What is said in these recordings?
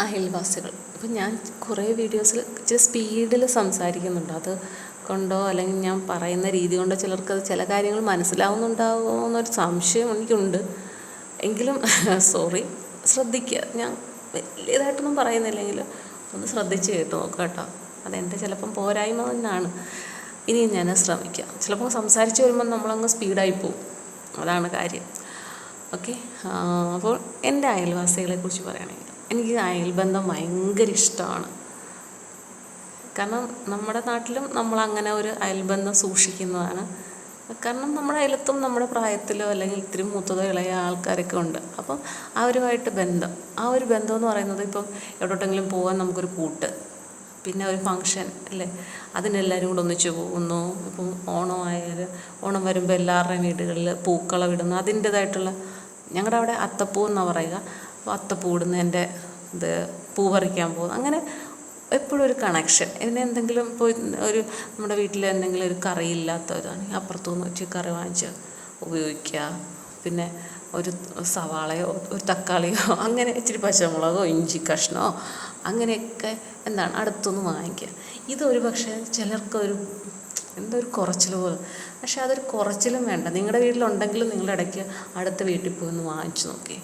അയൽവാസികൾ. ഇപ്പം ഞാൻ കുറേ വീഡിയോസിൽ ഇച്ചിരി സ്പീഡിൽ സംസാരിക്കുന്നുണ്ട്. അത് കൊണ്ടോ അല്ലെങ്കിൽ ഞാൻ പറയുന്ന രീതി കൊണ്ടോ ചിലർക്കത് ചില കാര്യങ്ങൾ മനസ്സിലാവുന്നുണ്ടാവുമോ എന്നൊരു സംശയം എനിക്കുണ്ട്. എങ്കിലും സോറി, ശ്രദ്ധിക്കുക. ഞാൻ വലിയതായിട്ടൊന്നും പറയുന്നില്ലെങ്കിലും ഒന്ന് ശ്രദ്ധിച്ച് കേട്ട് നോക്കുക കേട്ടോ. അതെൻ്റെ ചിലപ്പം പോരായ്മ തന്നെയാണ്. ഇനിയും ഞാൻ ശ്രമിക്കാം. ചിലപ്പോൾ സംസാരിച്ച് വരുമ്പോൾ നമ്മളങ്ങ് സ്പീഡായി പോവും, അതാണ് കാര്യം. ഓക്കെ. അപ്പോൾ എൻ്റെ അയൽവാസികളെക്കുറിച്ച് പറയുകയാണെങ്കിൽ എനിക്ക് അയൽബന്ധം ഭയങ്കര ഇഷ്ടമാണ്. കാരണം നമ്മുടെ നാട്ടിലും നമ്മളങ്ങനെ ഒരു അയൽബന്ധം സൂക്ഷിക്കുന്നതാണ്. കാരണം നമ്മുടെ അയലത്തും നമ്മുടെ പ്രായത്തിലോ അല്ലെങ്കിൽ ഇത്തിരി മൂത്തതോ ഇളയ ആൾക്കാരൊക്കെ ഉണ്ട്. അപ്പം അവരുമായിട്ട് ബന്ധം, ആ ഒരു ബന്ധം എന്ന് പറയുന്നത് ഇപ്പം എവിടോട്ടെങ്കിലും പോകാൻ നമുക്കൊരു കൂട്ട്, പിന്നെ ഒരു ഫങ്ഷൻ അല്ലേ, അതിനെല്ലാവരും കൂടെ ഒന്നിച്ച് പോകുന്നു. ഇപ്പം ഓണം വരുമ്പോൾ എല്ലാവരുടെയും വീടുകളിൽ പൂക്കളം ഇടുന്നു. അതിൻ്റേതായിട്ടുള്ള, ഞങ്ങളുടെ അവിടെ അത്തപ്പൂ എന്നാണ് പറയുക. അപ്പോൾ അത്തപ്പൂ ഇടുന്നതിൻ്റെ ഇത്, പൂ പറിക്കാൻ പോകുന്നു. അങ്ങനെ എപ്പോഴും ഒരു കണക്ഷൻ. എന്തെങ്കിലും ഇപ്പോൾ ഒരു നമ്മുടെ വീട്ടിൽ എന്തെങ്കിലും ഒരു കറിയില്ലാത്തവരാണെങ്കിൽ അപ്പുറത്തുനിന്ന് വെച്ച് കറി വാങ്ങിച്ച് ഉപയോഗിക്കുക. പിന്നെ ഒരു സവാളയോ ഒരു തക്കാളിയോ അങ്ങനെ ഇച്ചിരി പച്ചമുളകോ ഇഞ്ചി കഷ്ണമോ അങ്ങനെയൊക്കെ അടുത്തുനിന്ന് വാങ്ങിക്കുക. ഇതൊരു പക്ഷേ ചിലർക്കൊരു എന്തൊരു കുറച്ചിൽ പോലെ. പക്ഷേ അതൊരു കുറച്ചിലും വേണ്ട. നിങ്ങളുടെ വീട്ടിലുണ്ടെങ്കിലും നിങ്ങളുടെ ഇടയ്ക്ക് അടുത്ത വീട്ടിൽ പോയി ഒന്ന് വാങ്ങിച്ച് നോക്കി.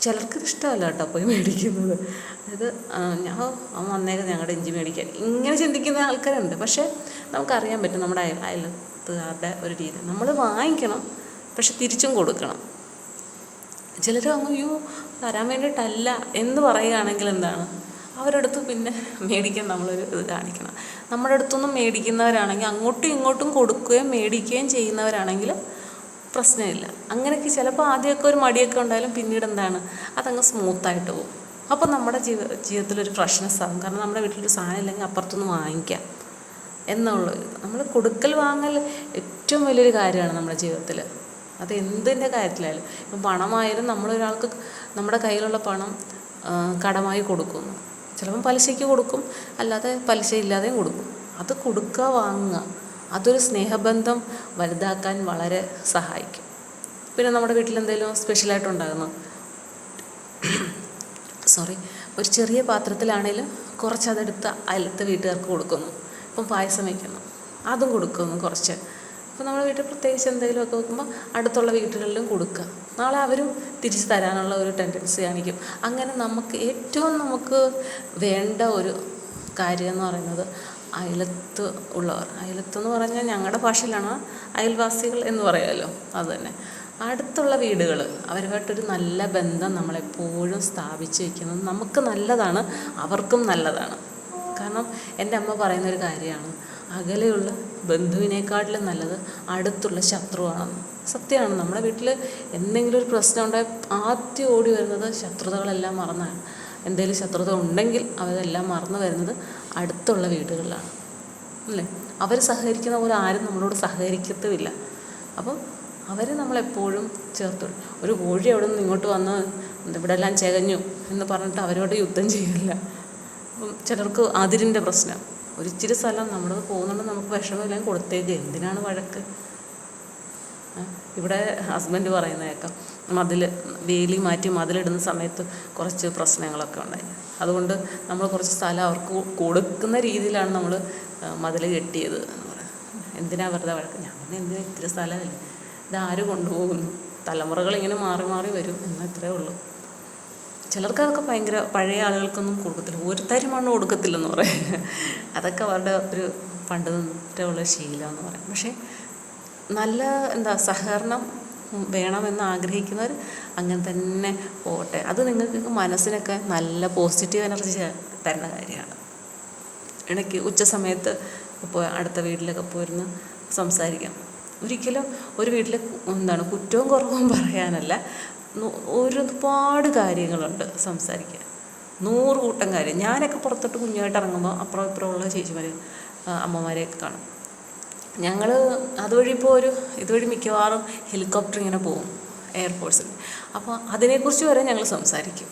ചിലർക്കിത് ഇഷ്ടമല്ല കേട്ടോ പോയി മേടിക്കുന്നത്. അതായത് ഞാൻ വന്നേക്കാം ഞങ്ങളുടെ ഇഞ്ചി മേടിക്കാൻ, ഇങ്ങനെ ചിന്തിക്കുന്ന ആൾക്കാരുണ്ട്. പക്ഷേ നമുക്കറിയാൻ പറ്റും നമ്മുടെ അയലത്തുകാരുടെ ഒരു രീതി. നമ്മൾ വാങ്ങിക്കണം, പക്ഷെ തിരിച്ചും കൊടുക്കണം. ചിലർ അയ്യോ തരാൻ വേണ്ടിയിട്ടല്ല എന്ന് പറയുകയാണെങ്കിൽ അവരുടെ അടുത്ത് പിന്നെ മേടിക്കാൻ നമ്മളൊരു ഇത് കാണിക്കണം. നമ്മുടെ അടുത്തൊന്നും മേടിക്കുന്നവരാണെങ്കിൽ അങ്ങോട്ടും ഇങ്ങോട്ടും കൊടുക്കുകയും മേടിക്കുകയും ചെയ്യുന്നവരാണെങ്കിൽ പ്രശ്നമില്ല. അങ്ങനെയൊക്കെ ചിലപ്പോൾ ആദ്യമൊക്കെ ഒരു മടിയൊക്കെ ഉണ്ടായാലും പിന്നീട് അതങ്ങ് സ്മൂത്തായിട്ട് പോകും. അപ്പോൾ നമ്മുടെ ജീവിതത്തിലൊരു ഫ്രഷ്നെസ് ആകും. കാരണം നമ്മുടെ വീട്ടിലൊരു സാധനം ഇല്ലെങ്കിൽ അപ്പുറത്തുനിന്ന് വാങ്ങിക്കാം എന്നുള്ളത്. നമ്മൾ കൊടുക്കൽ വാങ്ങൽ ഏറ്റവും വലിയൊരു കാര്യമാണ് നമ്മുടെ ജീവിതത്തിൽ. അത് എന്തിൻ്റെ കാര്യത്തിലായാലും. ഇപ്പം പണമായാലും നമ്മളൊരാൾക്ക് നമ്മുടെ കയ്യിലുള്ള പണം കടമായി കൊടുക്കുന്നു. ചിലപ്പം പലിശയ്ക്ക് കൊടുക്കും, അല്ലാതെ പലിശ ഇല്ലാതെയും കൊടുക്കും. അത് കൊടുക്കുക, വാങ്ങുക, അതൊരു സ്നേഹബന്ധം വലുതാക്കാൻ വളരെ സഹായിക്കും. പിന്നെ നമ്മുടെ വീട്ടിൽ എന്തെങ്കിലും സ്പെഷ്യലായിട്ടുണ്ടാകുന്നു, ഒരു ചെറിയ പാത്രത്തിലാണെങ്കിലും കുറച്ചതെടുത്ത് അയലത്തെ വീട്ടുകാർക്ക് കൊടുക്കുന്നു. ഇപ്പം പായസം വയ്ക്കുന്നു, അതും കൊടുക്കുന്നു കുറച്ച്. അപ്പോൾ നമ്മുടെ വീട്ടിൽ പ്രത്യേകിച്ച് എന്തെങ്കിലുമൊക്കെ വെക്കുമ്പോൾ അടുത്തുള്ള വീട്ടുകളിലും കൊടുക്കുക. നാളെ അവരും തിരിച്ച് തരാനുള്ള ഒരു ടെൻഡൻസി കാണിക്കും. അങ്ങനെ ഏറ്റവും നമുക്ക് വേണ്ട ഒരു കാര്യം എന്ന് പറയുന്നത് അയലത്ത് ഉള്ളവർ. അയലത്തെന്ന് പറഞ്ഞാൽ ഞങ്ങളുടെ ഭാഷയിലാണ് അയൽവാസികൾ എന്ന് പറയുമല്ലോ, അതുതന്നെ. അടുത്തുള്ള വീടുകൾ, അവരുമായിട്ടൊരു നല്ല ബന്ധം നമ്മളെപ്പോഴും സ്ഥാപിച്ച് വയ്ക്കുന്നത് നമുക്ക് നല്ലതാണ്, അവർക്കും നല്ലതാണ്. കാരണം എൻ്റെ അമ്മ പറയുന്നൊരു കാര്യമാണ്, അകലെയുള്ള ബന്ധുവിനേക്കാട്ടിലും നല്ലത് അടുത്തുള്ള ശത്രുവാണെന്ന്. സത്യമാണ്. നമ്മുടെ വീട്ടിൽ എന്തെങ്കിലും ഒരു പ്രശ്നം ഉണ്ടായാൽ ആദ്യം ഓടി വരുന്നത് ശത്രുതകളെല്ലാം മറന്നാണ്. എന്തെങ്കിലും ശത്രുത ഉണ്ടെങ്കിൽ അതെല്ലാം മറന്നു വരുന്നത് അടുത്തുള്ള വീടുകളിലാണ് അല്ലേ. അവർ സഹകരിക്കുന്ന പോലെ ആരും നമ്മളോട് സഹകരിക്കത്തുമില്ല. അപ്പം അവർ നമ്മളെപ്പോഴും ചേർത്തോളും. ഒരു കോഴി അവിടെ നിന്ന് ഇങ്ങോട്ട് വന്ന് ഇവിടെ എല്ലാം ചകഞ്ഞു എന്ന് പറഞ്ഞിട്ട് അവരോട് യുദ്ധം ചെയ്യില്ല. അപ്പം ചിലർക്ക് അതിരിൻ്റെ പ്രശ്നം. ഒരിച്ചിരി സ്ഥലം നമ്മളത് പോകുന്നുണ്ട്, നമുക്ക് വിഷമമില്ലെങ്കിൽ കൊടുത്തേക്ക്, എന്തിനാണ് വഴക്ക്. ഇവിടെ ഹസ്ബൻഡ് പറയുന്നതൊക്കെ വേലി മാറ്റി മതിലിടുന്ന സമയത്ത് കുറച്ച് പ്രശ്നങ്ങളൊക്കെ ഉണ്ടായി. അതുകൊണ്ട് നമ്മൾ കുറച്ച് സ്ഥലം അവർക്ക് കൊടുക്കുന്ന രീതിയിലാണ് നമ്മൾ മതിൽ കെട്ടിയത് എന്ന് പറയാം. എന്തിനാ വെറുതെ വഴക്ക്? എന്തിനാ ഇത്തിരി സ്ഥലമല്ലേ, ഇതാര് കൊണ്ടുപോകുന്നു? തലമുറകളിങ്ങനെ മാറി മാറി വരും എന്നത്രേ ഉള്ളൂ. ചിലർക്ക് അതൊക്കെ ഭയങ്കര, പഴയ ആളുകൾക്കൊന്നും കൊടുക്കത്തില്ല, ഒരു തരി മണ്ണ് കൊടുക്കത്തില്ലെന്ന് പറയും. അതൊക്കെ അവരുടെ ഒരു പണ്ട് തൊട്ടുള്ള ശീലമെന്ന് പറയും. പക്ഷേ നല്ല സഹകരണം വേണമെന്ന് ആഗ്രഹിക്കുന്നവർ അങ്ങനെ തന്നെ പോകട്ടെ. അത് നിങ്ങൾക്ക് മനസ്സിനൊക്കെ നല്ല പോസിറ്റീവ് എനർജി തരുന്ന കാര്യമാണ്. ഇടയ്ക്ക് ഉച്ച സമയത്ത് അടുത്ത വീട്ടിലൊക്കെ പോയിരുന്ന് സംസാരിക്കാം. ഒരിക്കലും ഒരു വീട്ടിൽ കുറ്റവും കുറവും പറയാനല്ല, ഒരുപാട് കാര്യങ്ങളുണ്ട് സംസാരിക്കാൻ, 100 കൂട്ടം കാര്യം. ഞാനൊക്കെ പുറത്തോട്ട് കുഞ്ഞുമായിട്ട് ഇറങ്ങുമ്പോൾ അപ്പുറം ഇപ്പുറമുള്ള ചേച്ചിമാർ അമ്മമാരെയൊക്കെ കാണും. ഞങ്ങൾ ഇതുവഴി മിക്കവാറും ഹെലികോപ്റ്റർ ഇങ്ങനെ പോകും, എയർഫോഴ്സിൽ. അപ്പോൾ അതിനെക്കുറിച്ച് വരെ ഞങ്ങൾ സംസാരിക്കും.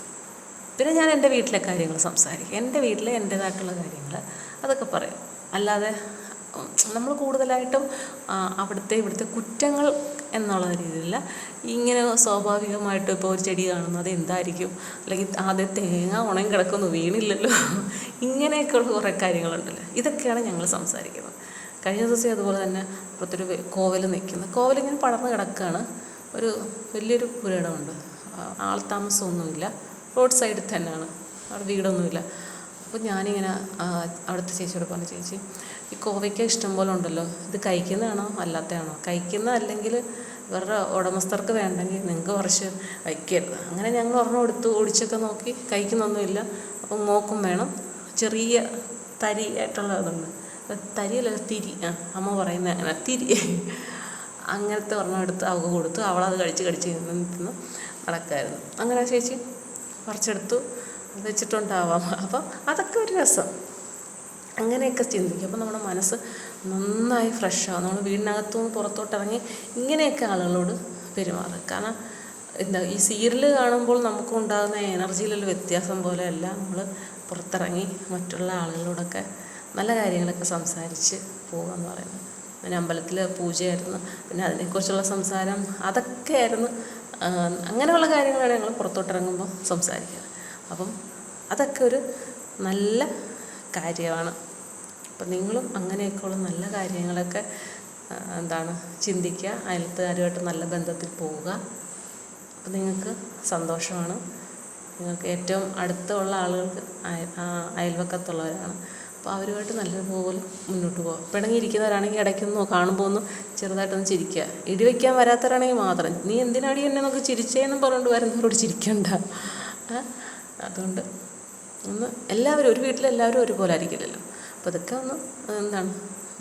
പിന്നെ ഞാൻ എൻ്റെ വീട്ടിലെ കാര്യങ്ങൾ സംസാരിക്കും. എൻ്റെ വീട്ടിലെ എൻ്റേതായിട്ടുള്ള കാര്യങ്ങൾ അതൊക്കെ പറയും. അല്ലാതെ നമ്മൾ കൂടുതലായിട്ടും ഇവിടുത്തെ കുറ്റങ്ങൾ എന്നുള്ള രീതിയിലല്ല, ഇങ്ങനെ സ്വാഭാവികമായിട്ട് ഇപ്പോൾ ഒരു ചെടി കാണുന്നത് എന്തായിരിക്കും, അല്ലെങ്കിൽ ആദ്യം തേങ്ങ ഉണങ്ങി കിടക്കുന്നു വീണില്ലല്ലോ, ഇങ്ങനെയൊക്കെയുള്ള കുറേ കാര്യങ്ങളുണ്ടല്ലോ. ഇതൊക്കെയാണ് ഞങ്ങൾ സംസാരിക്കുന്നത്. കഴിഞ്ഞ ദിവസം അതുപോലെ തന്നെ പുറത്തൊരു കോവൽ നിൽക്കുന്നു. കോവലിങ്ങനെ പടർന്ന് കിടക്കുകയാണ്. ഒരു വലിയൊരു പുരയിടമുണ്ട്, ആൾ താമസമൊന്നുമില്ല, റോഡ് സൈഡിൽ തന്നെയാണ്, അവിടെ വീടൊന്നുമില്ല. അപ്പോൾ ഞാനിങ്ങനെ അവിടുത്തെ ചേച്ചിയോട് പറഞ്ഞു, ചേച്ചി ഈ കോവയ്ക്ക ഇഷ്ടം പോലെ ഉണ്ടല്ലോ, ഇത് കഴിക്കുന്നതാണോ അല്ലാത്തതാണോ? കഴിക്കുന്ന അല്ലെങ്കിൽ ഇവരുടെ ഉടമസ്ഥർക്ക് വേണ്ടെങ്കിൽ നിങ്ങൾക്ക് കുറച്ച് വയ്ക്കരുത്. അങ്ങനെ ഞങ്ങൾ ഒരെണ്ണം എടുത്ത് ഓടിച്ചൊക്കെ നോക്കി, കഴിക്കുന്നൊന്നുമില്ല. അപ്പം മോക്കും വേണം, ചെറിയ തരി ആയിട്ടുള്ള ഇതുണ്ട്, തരിയല്ല തിരി, അമ്മ പറയുന്നത് അങ്ങനെ തിരി, അങ്ങനത്തെ ഒരെണ്ണം എടുത്ത് അവൾക്ക് കൊടുത്തു. അവളത് കഴിച്ച് നിന്ന് നടക്കായിരുന്നു. അങ്ങനെ ചേച്ചി പറിച്ചെടുത്തു, വെച്ചിട്ടുണ്ടാവാം. അപ്പം അതൊക്കെ ഒരു രസം. അങ്ങനെയൊക്കെ ചിന്തിക്കും. അപ്പോൾ നമ്മുടെ മനസ്സ് നന്നായി ഫ്രഷാകും. നമ്മൾ വീടിനകത്തുനിന്ന് പുറത്തോട്ടിറങ്ങി ഇങ്ങനെയൊക്കെ ആളുകളോട് പെരുമാറുക. കാരണം ഈ സീരിയൽ കാണുമ്പോൾ നമുക്കുണ്ടാകുന്ന എനർജിയിലുള്ള വ്യത്യാസം പോലെയല്ല നമ്മൾ പുറത്തിറങ്ങി മറ്റുള്ള ആളുകളോടൊക്കെ നല്ല കാര്യങ്ങളൊക്കെ സംസാരിച്ച് പോകുക എന്ന് പറയുന്നത്. പിന്നെ അമ്പലത്തിൽ പൂജയായിരുന്നു, പിന്നെ അതിനെക്കുറിച്ചുള്ള സംസാരം, അതൊക്കെയായിരുന്നു. അങ്ങനെയുള്ള കാര്യങ്ങളാണ് ഞങ്ങൾ പുറത്തോട്ടിറങ്ങുമ്പോൾ സംസാരിക്കുക. അപ്പം അതൊക്കെ ഒരു നല്ല കാര്യമാണ്. അപ്പം നിങ്ങളും അങ്ങനെയൊക്കെയുള്ള നല്ല കാര്യങ്ങളൊക്കെ ചിന്തിക്കുക, അയൽത്തുകാരുമായിട്ട് നല്ല ബന്ധത്തിൽ പോവുക. അപ്പം നിങ്ങൾക്ക് സന്തോഷമാണ്. നിങ്ങൾക്ക് ഏറ്റവും അടുത്തുള്ള ആളുകൾക്ക് അയൽവക്കത്തുള്ളവരാണ്. അപ്പോൾ അവരുമായിട്ട് നല്ലതുപോലെ മുന്നോട്ട് പോകുക. പിണങ്ങിയിരിക്കുന്നവരാണെങ്കിൽ ഇടയ്ക്കൊന്ന് കാണുമ്പോൾ ഒന്ന് ചെറുതായിട്ടൊന്ന് ചിരിക്കുക. ഇടി വയ്ക്കാൻ വരാത്തവരാണെങ്കിൽ മാത്രം നീ എന്തിനാടി എന്നെ നമുക്ക് ചിരിച്ചേന്നും പറഞ്ഞുകൊണ്ട് വരുന്നവരോട് ചിരിക്കണ്ട. അതുകൊണ്ട് എല്ലാവരും ഒരു വീട്ടിലെല്ലാവരും ഒരുപോലെ ആയിരിക്കില്ലല്ലോ. അപ്പോൾ ഇതൊക്കെ ഒന്ന്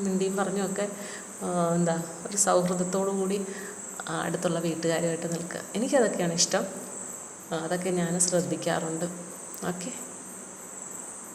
മിണ്ടിയും പറഞ്ഞുമൊക്കെ ഒരു സൗഹൃദത്തോടു കൂടി അടുത്തുള്ള വീട്ടുകാരുമായിട്ട് നിൽക്കുക. എനിക്കതൊക്കെയാണ് ഇഷ്ടം. അതൊക്കെ ഞാൻ ശ്രദ്ധിക്കാറുണ്ട്. ഓക്കെ.